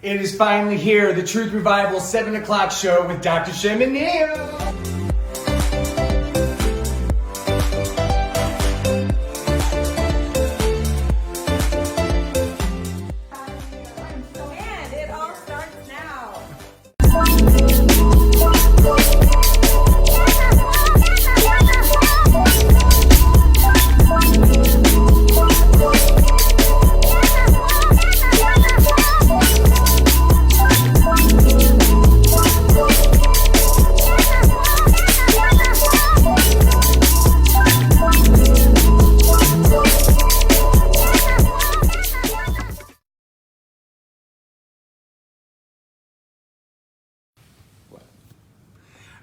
It is finally here, the Truth Revival 7 o'clock show with Dr. Chemen Neal. And it all starts now.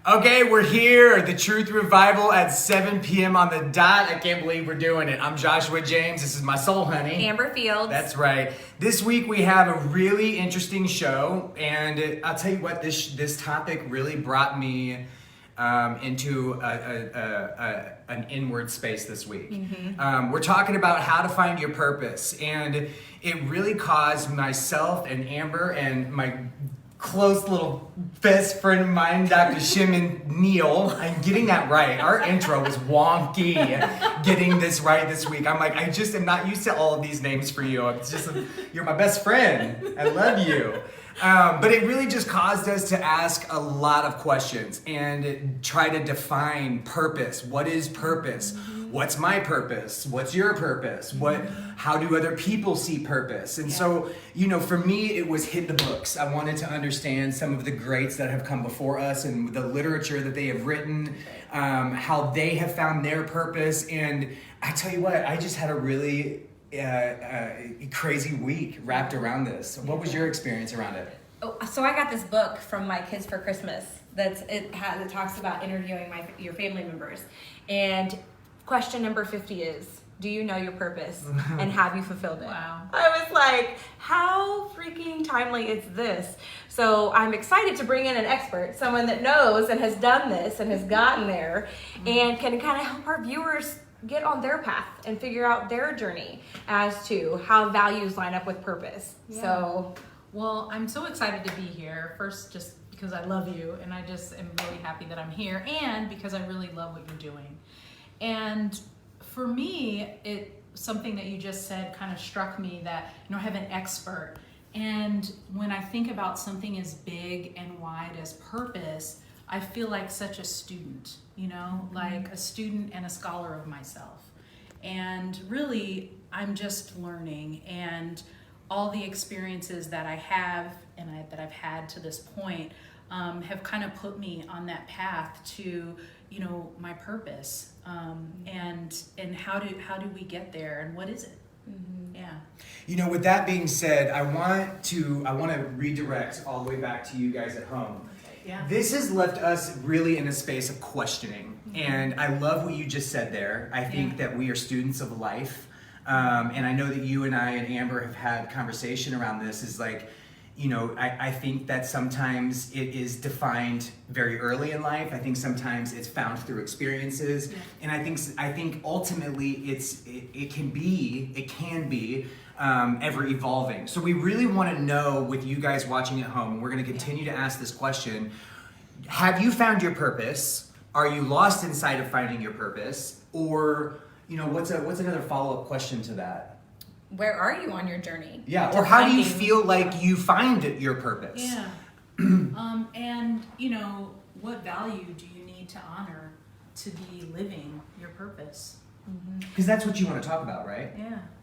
Okay, we're here, the Truth Revival at 7 p.m. on the dot. I can't believe we're doing it. I'm Joshua James. This is my soul honey. Amber Fields. That's right. This week we have a really interesting show, and I'll tell you what, this topic really brought me into an inward space this week. We're talking about how to find your purpose, and it really caused myself and Amber and my close little best friend of mine, Dr. Chemen Neal. I'm getting that right. Our intro was wonky. Getting this right this week. I'm like, I just am not used to all of these names for you. It's just, you're my best friend. I love you. But it really just caused us to ask a lot of questions and try to define purpose. What is purpose? What's my purpose? What's your purpose? How do other people see purpose? And so, for me, it was hit the books. I wanted to understand some of the greats that have come before us and the literature that they have written, how they have found their purpose. And I tell you what, I just had a really crazy week wrapped around this. What was your experience around it? So I got this book from my kids for Christmas. It talks about interviewing your family members. And question number 50 is, do you know your purpose and have you fulfilled it? Wow. I was like, how freaking timely is this? So I'm excited to bring in an expert, someone that knows and has done this and has gotten there and can kind of help our viewers get on their path and figure out their journey as to how values line up with purpose. Yeah. So, Well, I'm so excited to be here. First, just because I love you, and I just am really happy that I'm here, and because I really love what you're doing. And for me, something that you just said kind of struck me that, I have an expert. And when I think about something as big and wide as purpose, I feel like such a student, like a student and a scholar of myself. And really, I'm just learning, and all the experiences that I have and that I've had to this point have kind of put me on that path to, my purpose, and how do we get there, and what is it? Yeah. With that being said, I want to redirect all the way back to you guys at home. Yeah. This has left us really in a space of questioning, and I love what you just said there. I think that we are students of life, and I know that you and I and Amber have had conversation around this. Is like, I think that sometimes it is defined very early in life. I think sometimes it's found through experiences, and I think ultimately it can be ever evolving. So we really want to know, with you guys watching at home, and we're going to continue to ask this question: have you found your purpose? Are you lost inside of finding your purpose? Or what's another follow-up question to that? where are you on your journey? Yeah, or how do you feel like you find your purpose? Yeah. And, what value do you need to honor to be living your purpose? Because that's what you want to talk about, right?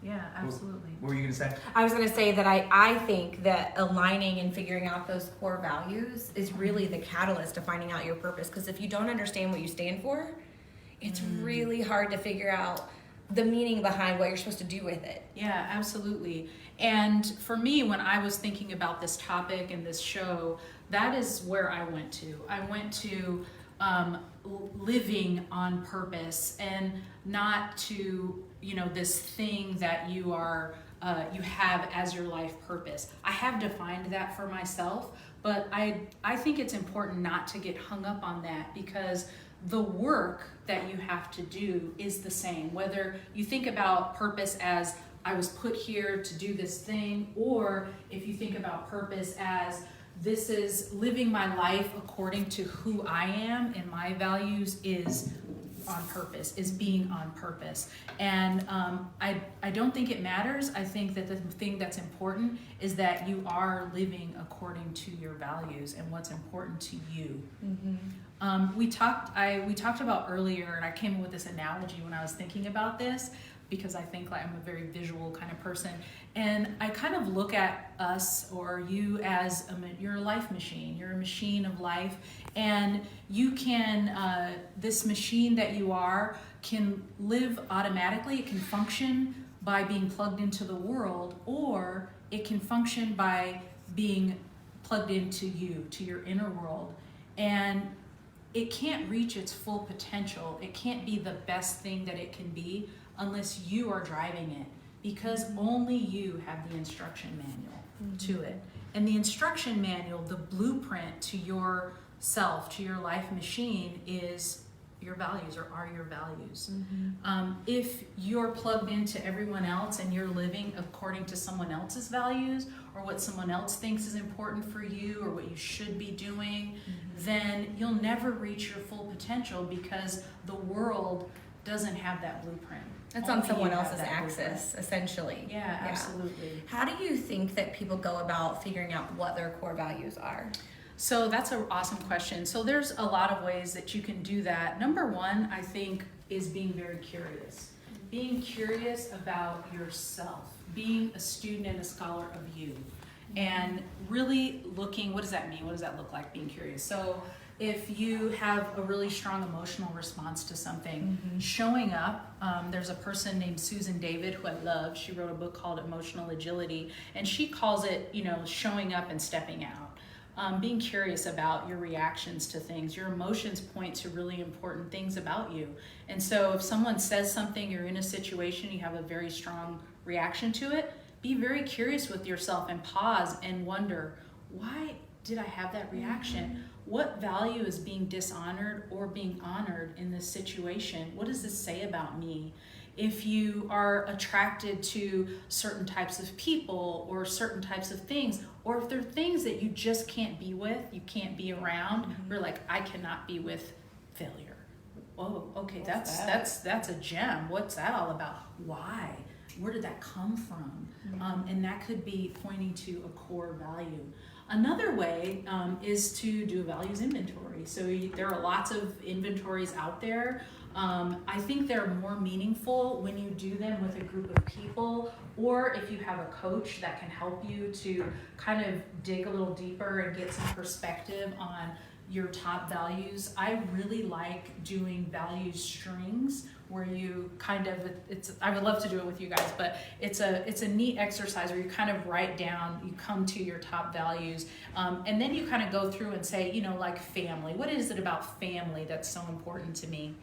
Yeah, absolutely. What were you going to say? I was going to say that I think that aligning and figuring out those core values is really the catalyst to finding out your purpose. Because if you don't understand what you stand for, it's really hard to figure out the meaning behind what you're supposed to do with it. Yeah, absolutely. And for me, when I was thinking about this topic and this show, that is where I went to. I went to living on purpose, and not to, this thing that you are, you have as your life purpose. I have defined that for myself, but I think it's important not to get hung up on that, because the work that you have to do is the same. Whether you think about purpose as I was put here to do this thing, or if you think about purpose as this is living my life according to who I am and my values is on purpose, is being on purpose. And I don't think it matters. I think that the thing that's important is that you are living according to your values and what's important to you. We talked about earlier, and I came up with this analogy when I was thinking about this, because I think like I'm a very visual kind of person, and I kind of look at us or you as you're a life machine. You're a machine of life, and you can this machine that you are can live automatically. It can function by being plugged into the world, or it can function by being plugged into you, to your inner world, and it can't reach its full potential. It can't be the best thing that it can be unless you are driving it, because only you have the instruction manual to it. And the instruction manual, the blueprint to yourself, to your life machine, is your values, or are your values. If you're plugged into everyone else and you're living according to someone else's values, or what someone else thinks is important for you, or what you should be doing, then you'll never reach your full potential, because the world doesn't have that blueprint. It's Only on someone you have else's that axis, blueprint. essentially. Yeah, absolutely. How do you think that people go about figuring out what their core values are? So that's an awesome question. So there's a lot of ways that you can do that. Number one, I think, is being very curious. Being curious about yourself, being a student and a scholar of you, and really looking, what does that mean? What does that look like, being curious? So if you have a really strong emotional response to something, showing up, there's a person named Susan David who I love. She wrote a book called Emotional Agility, and she calls it, showing up and stepping out. Being curious about your reactions to things. Your emotions point to really important things about you. And so if someone says something, you're in a situation, you have a very strong reaction to it, be very curious with yourself and pause and wonder, why did I have that reaction? What value is being dishonored or being honored in this situation? What does this say about me? If you are attracted to certain types of people or certain types of things, or if there are things that you just can't be with, you can't be around, or like, I cannot be with failure. Oh, okay, that's a gem. What's that all about? Why? Where did that come from? And that could be pointing to a core value. Another way is to do a values inventory. So there are lots of inventories out there. I think they're more meaningful when you do them with a group of people, or if you have a coach that can help you to kind of dig a little deeper and get some perspective on your top values. I really like doing value strings, where you kind of, I would love to do it with you guys, but it's a neat exercise where you kind of write down, you come to your top values, and then you kind of go through and say, like family. What is it about family that's so important to me?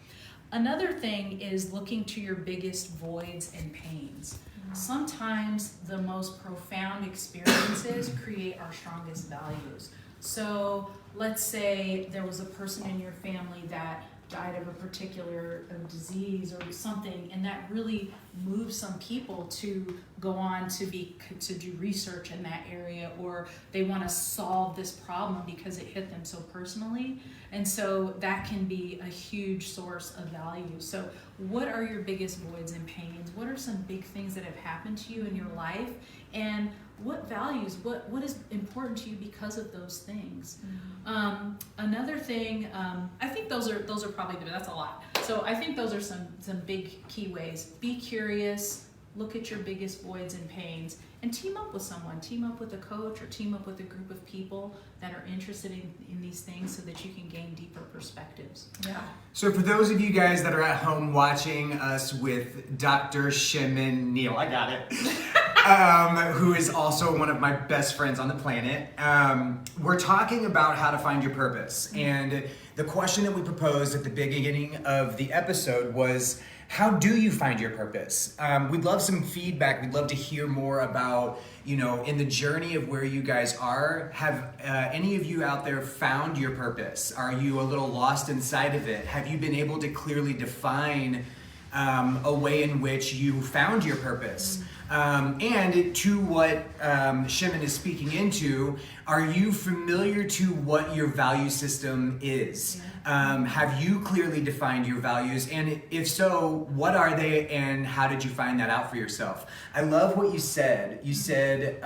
Another thing is looking to your biggest voids and pains. Sometimes the most profound experiences create our strongest values. So let's say there was a person in your family that died of a particular disease or something, and that really moves some people to go on to do research in that area, or they want to solve this problem because it hit them so personally. And so that can be a huge source of value. So what are your biggest voids and pains? What are some big things that have happened to you in your life? And what values, what is important to you because of those things? Another thing, I think those are probably good. That's a lot. So I think those are some big key ways. Be curious, look at your biggest voids and pains, and team up with someone. Team up with a coach, or team up with a group of people that are interested in these things, so that you can gain deeper perspectives. Yeah. So for those of you guys that are at home watching us with Dr. Chemen Neal, I got it, who is also one of my best friends on the planet, we're talking about how to find your purpose. And the question that we proposed at the beginning of the episode was, how do you find your purpose? We'd love some feedback. We'd love to hear more about, in the journey of where you guys are, have any of you out there found your purpose? Are you a little lost inside of it? Have you been able to clearly define a way in which you found your purpose. And to what Chemen is speaking into, are you familiar to what your value system is? Have you clearly defined your values? And if so, what are they and how did you find that out for yourself? I love what you said. You said,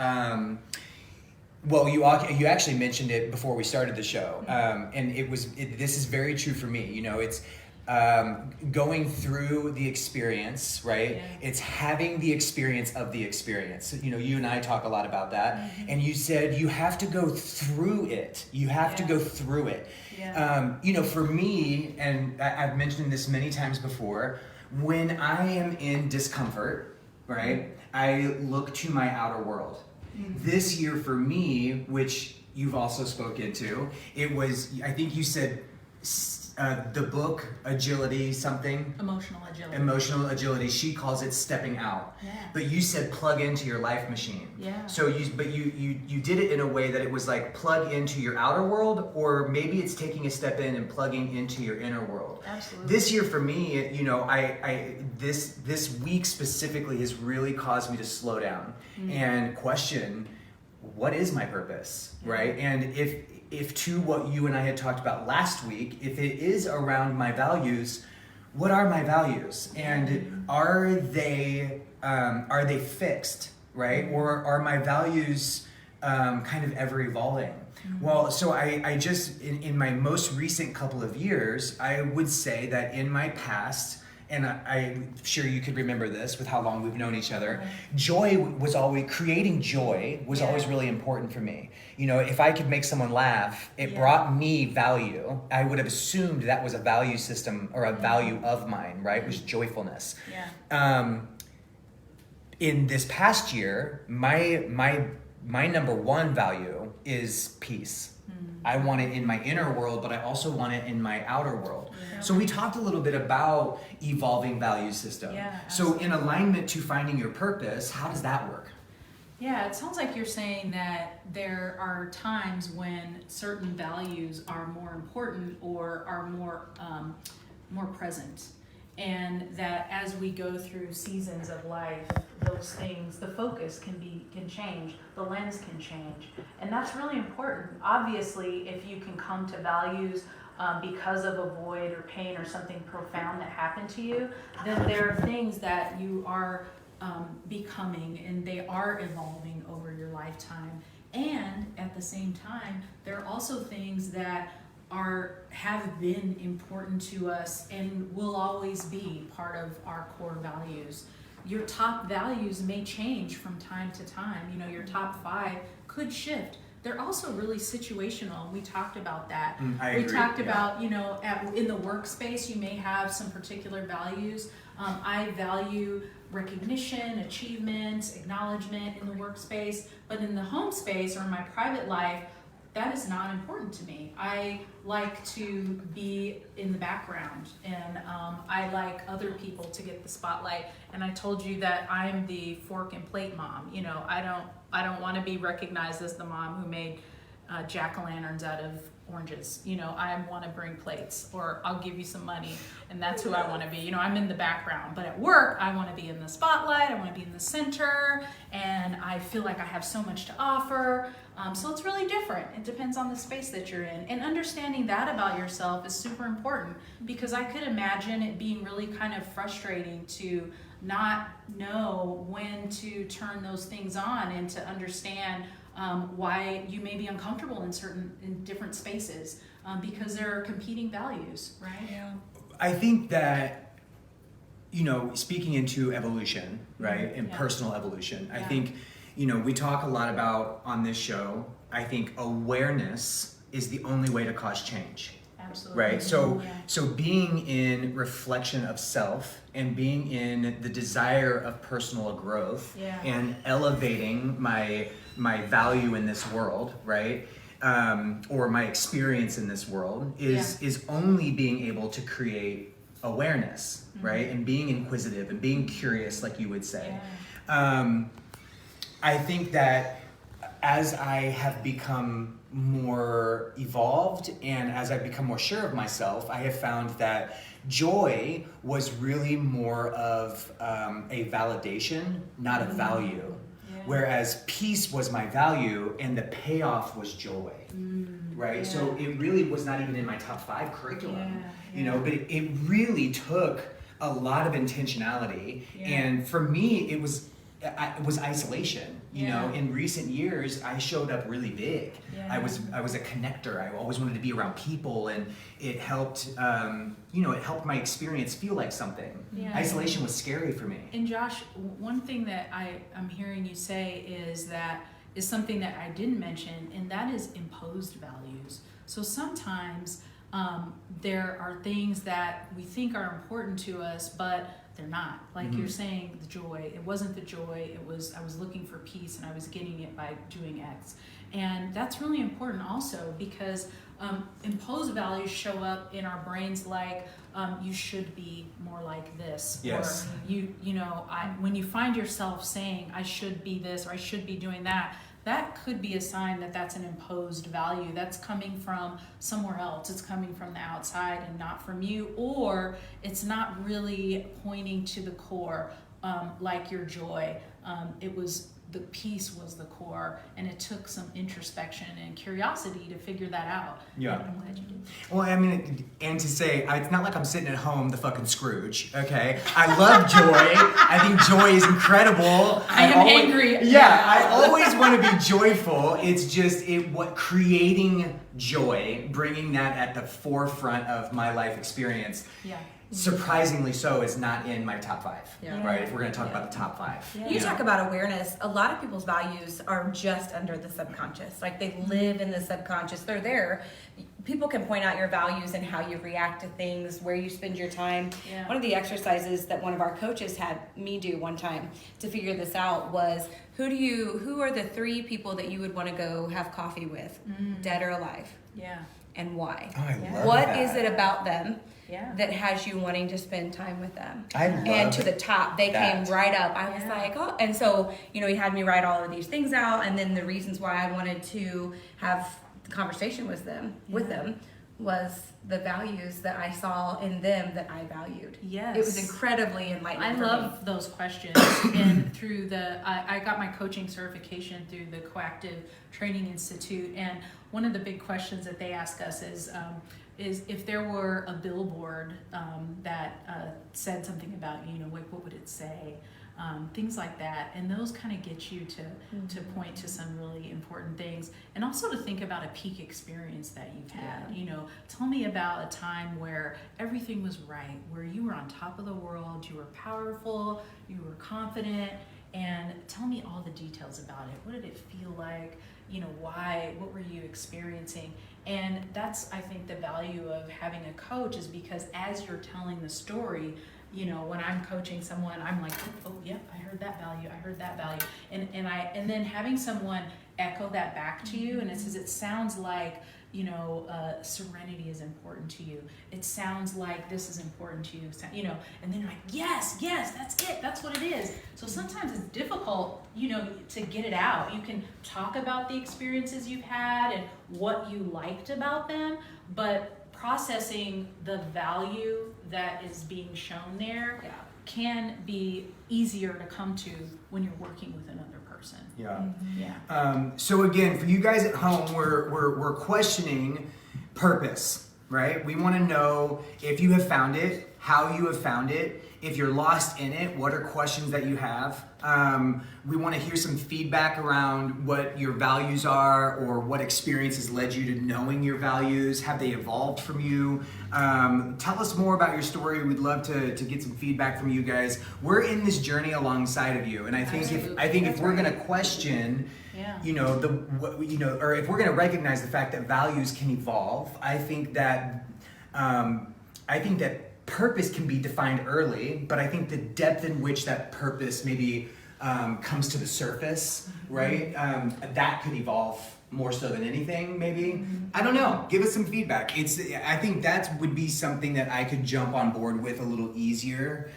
well, you actually mentioned it before we started the show. And this is very true for me. You know, it's going through the experience, right? Yeah. It's having the experience of the experience. You know, you and I talk a lot about that. And you said you have to go through it. You have to go through it. Yeah. You know, for me, and I've mentioned this many times before, when I am in discomfort, right, I look to my outer world. This year for me, which you've also spoken to, it was, I think you said, the book Agility something. Emotional agility. She calls it stepping out. Yeah. But you said plug into your life machine. Yeah. So you did it in a way that it was like plug into your outer world, or maybe it's taking a step in and plugging into your inner world. Absolutely. This year for me, you know, this week specifically has really caused me to slow down and question, what is my purpose, right? And if to what you and I had talked about last week, if it is around my values, what are my values? And are they fixed, right? Or are my values kind of ever evolving? Well, so I just, in my most recent couple of years, I would say that in my past, and I'm sure you could remember this with how long we've known each other, creating joy was always really important for me. You know, if I could make someone laugh, it brought me value. I would have assumed that was a value system or a value of mine, right? It was joyfulness. Yeah. In this past year, my number one value is peace. I want it in my inner world, but I also want it in my outer world. Yeah. So we talked a little bit about evolving value system. Yeah, so in alignment to finding your purpose, how does that work? Yeah, it sounds like you're saying that there are times when certain values are more important or are more present. And that as we go through seasons of life, those things, the focus can change, the lens can change. And that's really important. Obviously, if you can come to values because of a void or pain or something profound that happened to you, then there are things that you are becoming and they are evolving over your lifetime. And at the same time, there are also things that have been important to us and will always be part of our core values. Your top values may change from time to time. You know, your top 5 could shift. They're also really situational. We talked about that. I agree. We talked about, you know, in the workspace, you may have some particular values. I value recognition, achievement, acknowledgement in the workspace, but in the home space or in my private life, that is not important to me. I like to be in the background, and I like other people to get the spotlight. And I told you that I'm the fork and plate mom. You know, I don't want to be recognized as the mom who made jack-o'-lanterns out of oranges. You know, I want to bring plates, or I'll give you some money, and that's who I want to be. You know, I'm in the background, but at work, I want to be in the spotlight. I want to be in the center, and I feel like I have so much to offer. So it's really different. It depends on the space that you're in. And understanding that about yourself is super important, because I could imagine it being really kind of frustrating to not know when to turn those things on and to understand why you may be uncomfortable in different spaces because there are competing values, right? Yeah. I think that, you know, speaking into evolution, right, and personal evolution, I think, you know, we talk a lot about on this show, I think awareness is the only way to cause change. Absolutely. Right? So being in reflection of self and being in the desire of personal growth and elevating my value in this world, right? Or my experience in this world is only being able to create awareness, right? And being inquisitive and being curious, like you would say. I think that as I have become more evolved and as I've become more sure of myself, I have found that joy was really more of a validation, not a value. Yeah. Whereas peace was my value and the payoff was joy. Right? Yeah. So it really was not even in my top 5 curriculum, Yeah, you know, but it really took a lot of intentionality. Yeah. And for me, it was isolation. You know, Yeah. in recent years, I showed up really big. Yeah. I was a connector. I always wanted to be around people, and it helped. It helped my experience feel like something. Yeah. Isolation was scary for me. And Josh, one thing that I'm hearing you say is something that I didn't mention, and that is imposed values. So sometimes there are things that we think are important to us, but they're not. Like you're saying, the joy. It wasn't the joy. I was looking for peace, and I was getting it by doing X. And that's really important also, because imposed values show up in our brains like you should be more like this. Yes. Or when you find yourself saying I should be this or I should be doing that, that could be a sign that that's an imposed value. That's coming from somewhere else. It's coming from the outside and not from you, or it's not really pointing to the core, like your joy. The peace was the core, and it took some introspection and curiosity to figure that out. Yeah. And I'm glad you did. Well, I mean, and to say, it's not like I'm sitting at home, the fucking Scrooge, okay? I love joy. I think joy is incredible. I am angry. Yeah, I always want to be joyful. It's just creating joy, bringing that at the forefront of my life experience. Yeah. Surprisingly so, is not in my top 5, Yeah. right? If we're going to talk about the top 5. Yeah. You talk about awareness. A lot of people's values are just under the subconscious. Like they live in the subconscious. They're there. People can point out your values and how you react to things, where you spend your time. Yeah. One of the exercises that one of our coaches had me do one time to figure this out was who are the 3 people that you would want to go have coffee with, dead or alive, Yeah. and why? Oh, I love What that. is it about them Yeah. that has you wanting to spend time with them? I love And to the top, they that. came right up. I was Yeah. like, oh, and so, he had me write all of these things out, and then the reasons why I wanted to have the conversation with them was the values that I saw in them that I valued. Yes. It was incredibly enlightening. I for me. love those questions. And through I got my coaching certification through the Coactive Training Institute. And one of the big questions that they ask us is if there were a billboard that said something about you, what would it say? Things like that, and those kind of get you to point to some really important things, and also to think about a peak experience that you've had. Tell me about a time where everything was right, where you were on top of the world, you were powerful, you were confident, and tell me all the details about it. What did it feel like? Why? What were you experiencing? And that's, I think, the value of having a coach, is because as you're telling the story, when I'm coaching someone, I'm like, oh, yep, I heard that value, and then having someone echo that back to you, and it says, it sounds like, serenity is important to you. It sounds like this is important to you, and then you're like, yes, that's it, that's what it is. So sometimes it's difficult, to get it out. You can talk about the experiences you've had and what you liked about them, but processing the value that is being shown there can be easier to come to when you're working with another person. Yeah. Yeah. So again, for you guys at home, we're questioning purpose, right? We want to know if you have found it, how you have found it. If you're lost in it, what are questions that you have? We want to hear some feedback around what your values are, or what experiences led you to knowing your values. Have they evolved from you? Tell us more about your story. We'd love to get some feedback from you guys. We're in this journey alongside of you, and I think if we're going to question, or if we're going to recognize the fact that values can evolve, I think that purpose can be defined early, but I think the depth in which that purpose maybe comes to the surface, right? That could evolve more so than anything, maybe. I don't know. Give us some feedback. I think that would be something that I could jump on board with a little easier.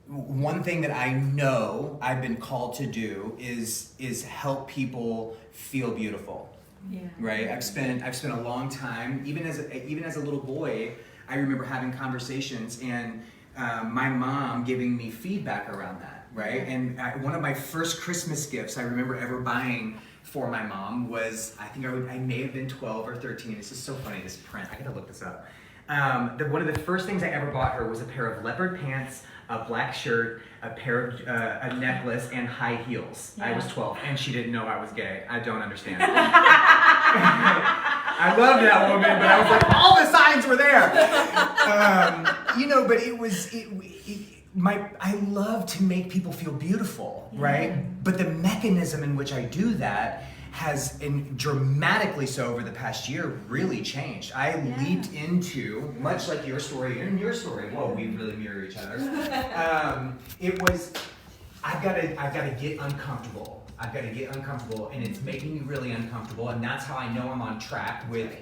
one thing that I know I've been called to do is help people feel beautiful. Yeah. Right? I've spent a long time, even as a little boy, I remember having conversations and my mom giving me feedback around that, right? And one of my first Christmas gifts I remember ever buying for my mom was, I think I may have been 12 or 13. This is so funny, this print. I gotta look this up. One of the first things I ever bought her was a pair of leopard pants, a black shirt, a pair of a necklace, and high heels. I was 12, and she didn't know I was gay. I don't understand. I love that woman, but I was like, all the signs were there. But I love to make people feel beautiful, right? But the mechanism in which I do that has, and dramatically so over the past year, really changed. I leaped into, much like your story and your story. Whoa, we really mirror each other. I've got to get uncomfortable. I've got to get uncomfortable, and it's making me really uncomfortable, and that's how I know I'm on track with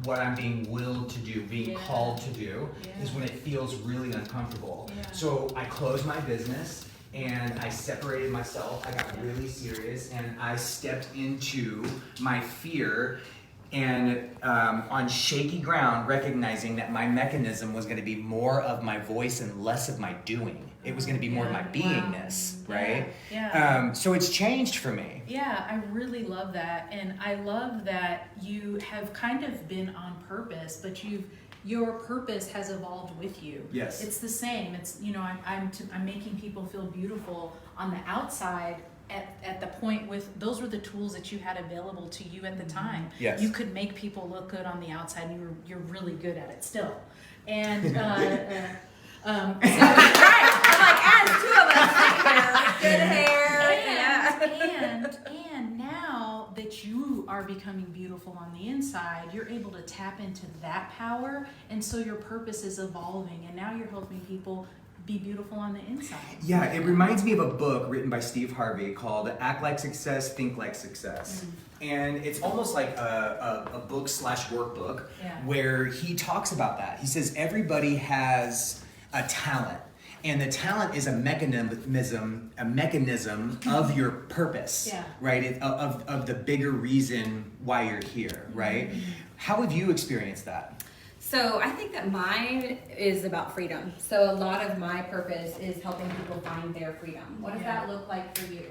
what I'm being willed to do, being called to do, is when it feels really uncomfortable. So I closed my business, and I separated myself. I got really serious, and I stepped into my fear, and on shaky ground, recognizing that my mechanism was going to be more of my voice and less of my doing. It was going to be more of my beingness, right? So it's changed for me. Yeah, I really love that, and I love that you have kind of been on purpose, but your purpose has evolved with you. Yes. It's the same. It's, I'm making people feel beautiful on the outside at the point with, those were the tools that you had available to you at the time. Yes. You could make people look good on the outside, and you're really good at it still. And right. I'm like, as two of us here, good hair. And now that you are becoming beautiful on the inside, you're able to tap into that power, and so your purpose is evolving, and now you're helping people be beautiful on the inside. Yeah, it reminds me of a book written by Steve Harvey called Act Like Success, Think Like Success. And it's almost like a book / workbook where he talks about that. He says everybody has a talent. And the talent is a mechanism of your purpose, right? Of the bigger reason why you're here, right? How have you experienced that? So I think that mine is about freedom. So a lot of my purpose is helping people find their freedom. What does that look like for you?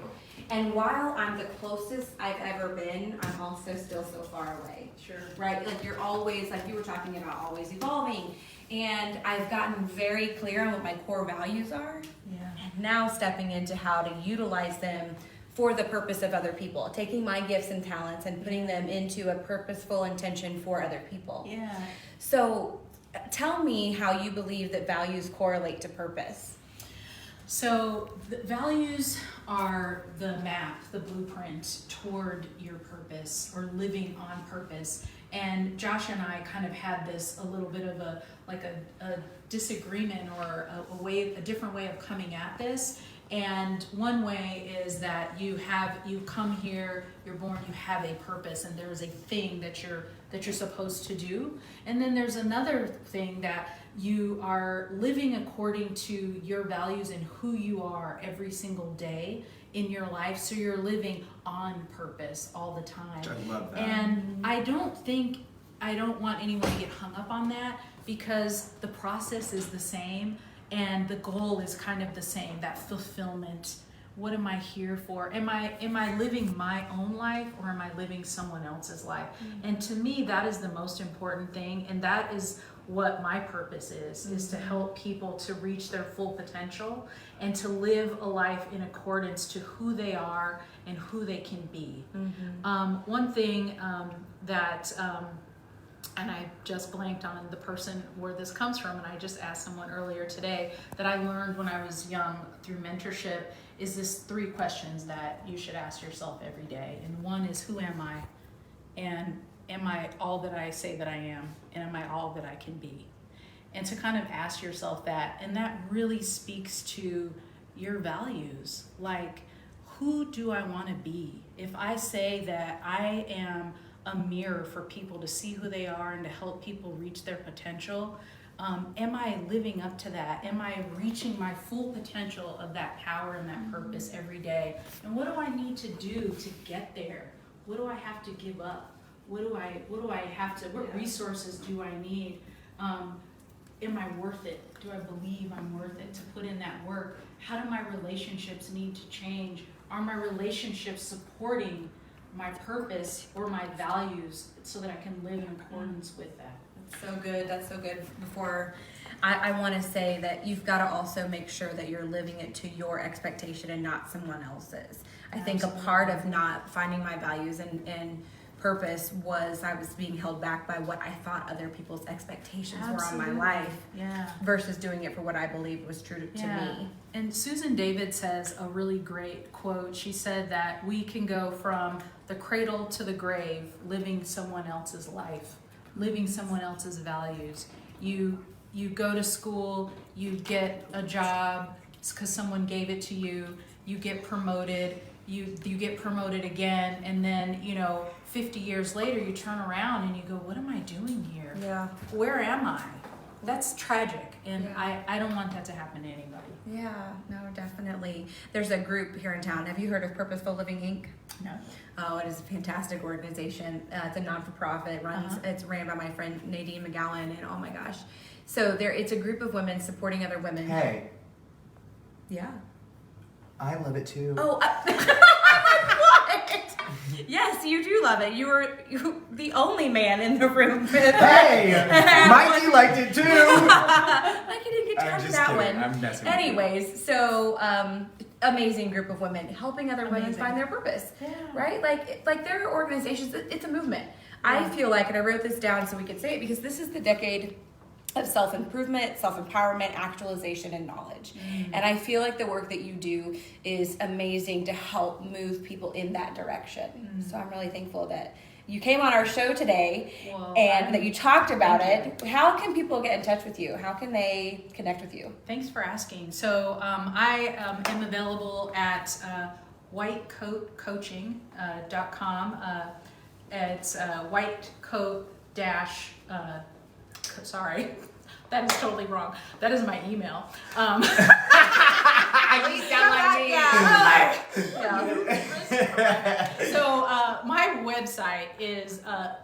And while I'm the closest I've ever been, I'm also still so far away. Sure. Right? Like you're always, like you were talking about, always evolving. And I've gotten very clear on what my core values are. And now stepping into how to utilize them for the purpose of other people, taking my gifts and talents and putting them into a purposeful intention for other people. So tell me how you believe that values correlate to purpose. So the values are the map, the blueprint toward your purpose or living on purpose. And Josh and I kind of had this a little bit of a disagreement or a different way of coming at this. And one way is that you come here, you're born, you have a purpose, and there's a thing that you're supposed to do. And then there's another thing that you are living according to your values and who you are every single day in your life. So you're living on purpose all the time. I love that. And I don't want anyone to get hung up on that, because the process is the same and the goal is kind of the same, that fulfillment. What am I here for? Am I living my own life, or am I living someone else's life? And to me, that is the most important thing, and that is what my purpose is to help people to reach their full potential and to live a life in accordance to who they are and who they can be. One thing and I just blanked on the person where this comes from, and I just asked someone earlier today that I learned when I was young through mentorship, is this 3 questions that you should ask yourself every day. And one is, who am I? And am I all that I say that I am? And am I all that I can be? And to kind of ask yourself that, and that really speaks to your values. Like, who do I want to be? If I say that I am a mirror for people to see who they are and to help people reach their potential, am I living up to that? Am I reaching my full potential of that power and that purpose every day? And what do I need to do to get there? What do I have to give up? What resources do I need? Am I worth it? Do I believe I'm worth it to put in that work? How do my relationships need to change? Are my relationships supporting my purpose or my values so that I can live in accordance with that? That's so good. That's so good. Before, I want to say that you've got to also make sure that you're living it to your expectation and not someone else's. I think a part of not finding my values and purpose was I was being held back by what I thought other people's expectations were on my life, versus doing it for what I believed was true to me. And Susan David says a really great quote. She said that we can go from the cradle to the grave living someone else's life, living someone else's values. You go to school, you get a job because someone gave it to you, you get promoted, you get promoted again, and then 50 years later you turn around and you go, what am I doing here? Yeah. Where am I? That's tragic, and I don't want that to happen to anybody. Yeah, no, definitely. There's a group here in town. Have you heard of Purposeful Living Inc.? No. Oh, it is a fantastic organization. It's a non-for-profit. It's ran by my friend Nadine McGowan, and oh my gosh. So it's a group of women supporting other women. Hey, Yeah. I love it too. Oh, what? Yes, you do love it. You're the only man in the room. Hey, Mikey liked it too. Mikey didn't get to I'm have just that kidding. one. I'm messing with you. Anyways, so amazing group of women helping other women Amazing. find their purpose. Yeah. Right? Like there are organizations. It's a movement. I feel like, and I wrote this down so we could say it because this is the decade of self-improvement, self-empowerment, actualization, and knowledge. And I feel like the work that you do is amazing to help move people in that direction. So I'm really thankful that you came on our show today that you talked about it. How can people get in touch with you? How can they connect with you? Thanks for asking. So I am available at whitecoatcoaching.com. It's whitecoat dash sorry, that is totally wrong. That is my email. So my website is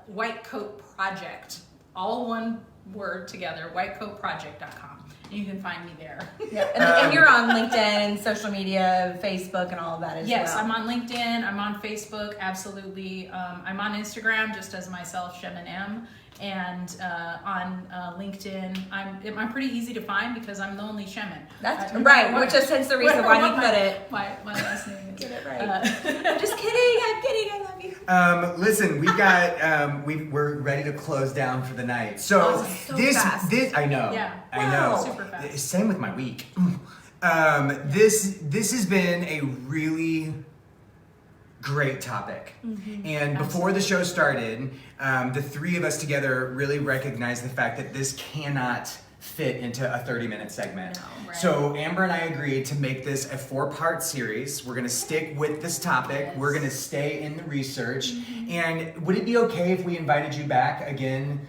White Coat Project, all one word together, whitecoatproject.com. You can find me there. And you're on LinkedIn, social media, Facebook, and all of that as well. Yes, I'm on LinkedIn. I'm on Facebook. Absolutely. I'm on Instagram just as myself, Chemen M. And on LinkedIn, I'm pretty easy to find because I'm the only Chemen. That's right, which is hence the reason why he put it. My last name is. Get it right. I'm just kidding. I'm kidding. I love you. Listen, we've got we're ready to close down for the night. So, this I know. Yeah. I know. Super fast. Same with my week. This has been a really great topic. And before the show started, the three of us together really recognized the fact that this cannot fit into a 30-minute segment. No, right. So Amber and I agreed to make this a 4-part series. We're gonna stick with this topic. We're gonna stay in the research. And would it be okay if we invited you back again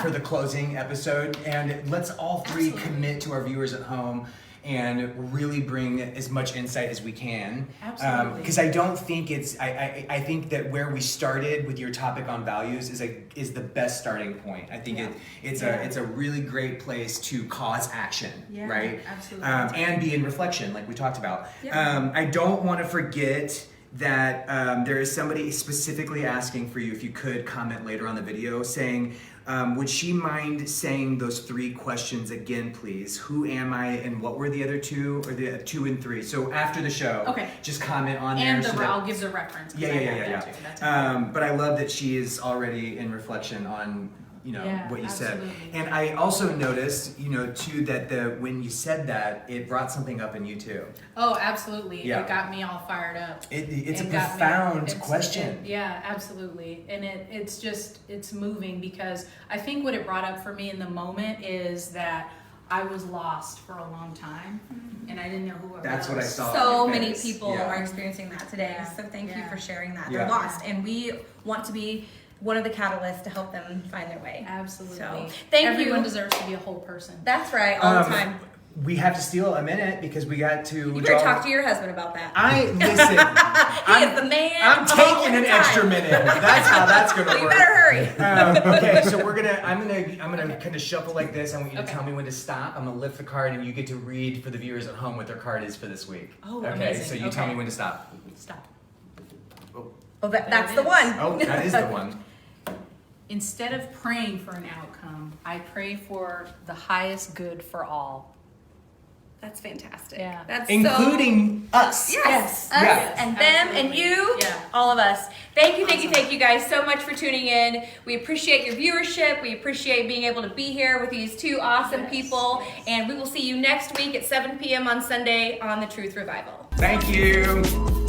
for the closing episode? And let's all three commit to our viewers at home and really bring as much insight as we can. Absolutely. Because I don't think I think that where we started with your topic on values is the best starting point. I think it's a really great place to cause action, right? Absolutely. And be in reflection, like we talked about. I don't want to forget that there is somebody specifically asking for you if you could comment later on the video saying, would she mind saying those 3 questions again, please? Who am I and what were the other 2 or the 2 and 3? So after the show, just comment on there. And I'll give the reference. Yeah. But I love that she is already in reflection on what you said. And I also noticed, too, that when you said that, it brought something up in you too. Oh, absolutely. Yeah. It got me all fired up. It's a profound question. Yeah, absolutely. And it's moving because I think what it brought up for me in the moment is that I was lost for a long time and I didn't know who I was. That's what I saw. So many people are experiencing that today. So thank you for sharing that. They're Yeah. lost. And we want to be one of the catalysts to help them find their way. Absolutely. So, thank Everyone you. deserves to be a whole person. That's right, all the time. We have to steal a minute because we got to. You better talk to your husband about that. Listen. He is the man. I'm all taking the an time. extra minute. That's how that's gonna So you work. better hurry. Okay, so I'm gonna kind of shuffle like this. I want you to Okay. tell me when to stop. I'm gonna lift the card, and you get to read for the viewers at home what their card is for this week. Oh, okay. amazing. So you tell Okay. me when to stop. Stop. Oh, Well, that's There the it one. is. oh, that is the one. Instead of praying for an outcome, I pray for the highest good for all. That's fantastic. Yeah. That's Including us. Yes. Us Yes. and them and Absolutely. you, Yeah. all of us. Thank you guys so much for tuning in. We appreciate your viewership. We appreciate being able to be here with these two awesome Yes, people. yes. And we will see you next week at 7 p.m. on Sunday on the Truth Revival. Thank you.